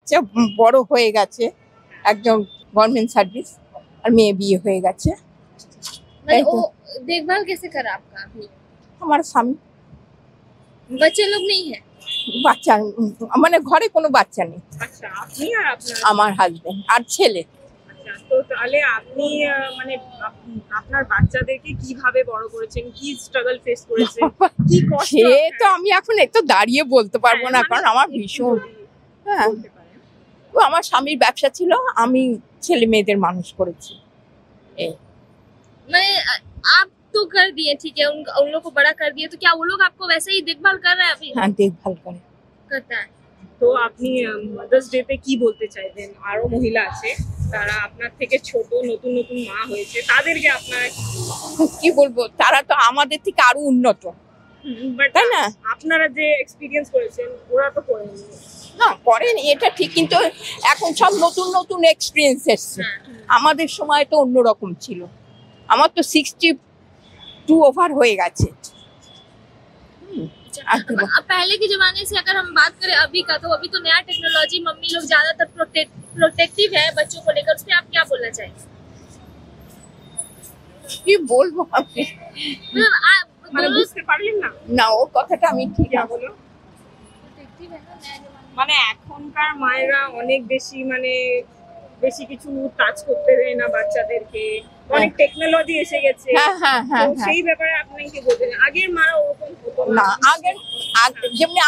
বাচ্চা বড় হয়ে গেছে, একজন गवर्नमेंट সার্ভিস, আর মেয়ে বিয়ে হয়ে গেছে। मतलब वो देखभाल कैसे करा आपका अपनी? আমার স্বামী। बच्चे लोग नहीं है? বাচ্চা মানে ঘরে কোনো বাচ্চা নেই, আচ্ছা, আপনি আর আপনার আমার হাজবেন্ড আর ছেলে। আচ্ছা, তো তাহলে আপনি মানে আপনার বাচ্চাদেরকে কিভাবে বড় করেছেন, কি স্ট্রাগল ফেস করেছেন, কি কষ্ট? সে তো আমি এখন একটু দাঁড়িয়ে বলতে পারবো না, কারণ আমার ভীষণ হ্যাঁ, তো আমার স্বামীর ব্যবসা ছিল, আমি ছেলে মেয়েদের মানুষ করেছি। এই मैं आप तो कर दिए, ठीक है, उन लोग को बड़ा कर दिए, तो क्या वो लोग आपको वैसे ही देखभाल कर रहे हैं अभी? হ্যাঁ, দেখভাল করে। करता है। তো আপনি মাদার্স ডে তে কি বলতে চাইবেন? আরো মহিলা আছে তারা আপনার থেকে ছোট, নতুন নতুন মা হয়েছে, তাদেরকে আপনারা কি বলবো, তারা তো আমাদের থেকে আরো উন্নত, বাট তাই না? আপনারা যে এক্সপিরিয়েন্স করেছেন ওরা তো করেনি। না করেন এটা ঠিক, কিন্তু এখন সব নতুন নতুন এক্সপিরিয়েন্স এসছে। আমাদের সময় তো অন্যরকম ছিল, আমার তো 62 ওভার হয়ে গেছে। अब पहले के जमाने से अगर हम बात करें अभी का, तो अभी तो नया टेक्नोलॉजी, मम्मी लोग ज्यादातर प्रोटेक्टिव है बच्चों को लेकर, उस पे आप क्या बोलना चाहेंगे? কি বলবো আমি, मतलब आप মানে दोनों বুঝতে পারলেন না না ও কথাটা আমি ঠিক যা আছে। বলো? प्रोटेक्टिव है ना नया जमाना। মানে এখনকার মায়েরা অনেক বেশি মানে বেশি কিছু টাচ করতে দেয় না বাচ্চাদেরকে, অনেক টেকনোলজি এসে গেছে। হ্যাঁ হ্যাঁ তো হ্যাঁ হ্যাঁ, সেই ব্যাপারে আপনি কি বলবেন? আগের মারা ওরকম হতো না যেমনি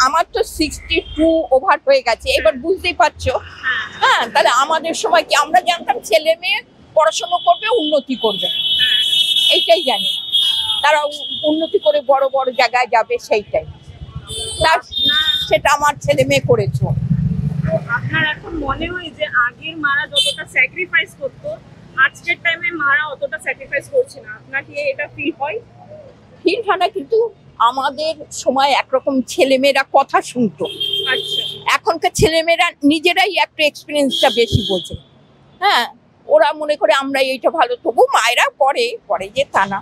আমার তো 62 ওভার হয়ে গেছে, এবার বুঝতেই পারছো। হ্যাঁ, তাহলে আমাদের সময় কি আমরা জানতাম ছেলে মেয়ে পড়াশোনা করবে, উন্নতি করবে, এইটাই জানি, তারা উন্নতি করে বড় বড় জায়গায় যাবে, সেইটাই। সেটা আমার ছেলে মেয়ে করেছে। তো আপনার এখন মনে হয় যে আগের মারা যতটা স্যাক্রিফাইস করতো, আজকের টাইমে মারা অতটা স্যাক্রিফাইস করছে না, আপনার কি এটা ফিল হয়? ফিল হয় না, কিন্তু আমাদের সময় একরকম ছেলেমেয়েরা কথা শুনতো, আচ্ছা, এখনকার ছেলেমেয়েরা নিজেরাই একটা এক্সপিরিয়েন্সটা বেশি বোঝে। হ্যাঁ, ওরা মনে করে আমরা এইটা ভালো, তবু মায়েরা পরে যে তা না।